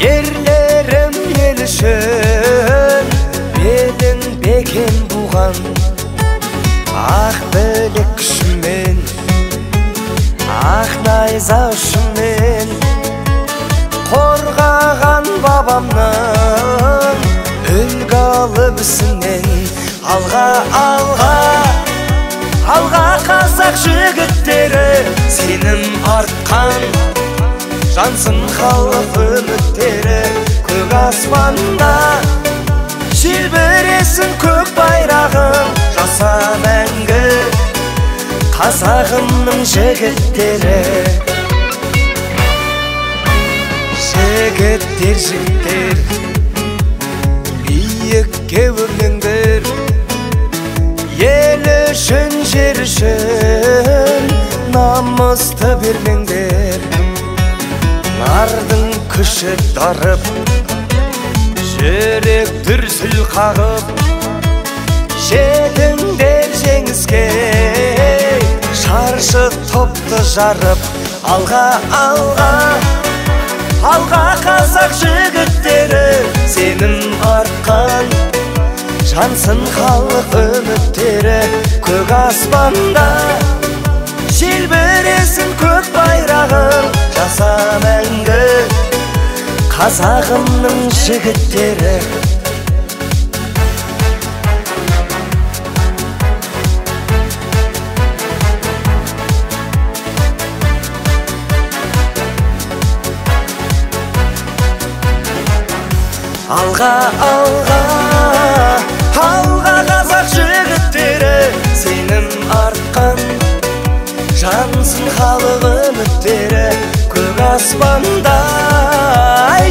ерлерім ел үшін белін бекен буған, ақ білек күшімен, ақ найза ұшымен қорғаған бабамның үлгі алып ісінен. Алға, алға, алға қазақ жігіттері, сенім артқан жансың халық үміттері. Көк аспанда желбіресін көк байрағын, жаса мәңгі қазағымның жігіттері. Жігіттер, жігіттер, биікке өрлеңдер, ел үшін, жер үшін намысты берлеңдер. Нардың күші дарып, жүрек дүрсіл қағып, жетіңдер жеңіске, шаршы топты жарып. Алға, алға, алға қазақ жігіттері, сенім артқан жансың халық үміттері. Көк аспанда желбіресін көк байрағын, жаса мәңгі қазағымның жігіттері. Алға, алға, алға қазақ жігіттері, сенім артқан жансың халық үміттері. Көк аспанда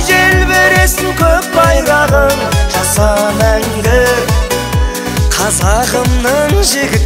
желбіресін көк байрағын, жаса мәңгі қазағымның жігіттері.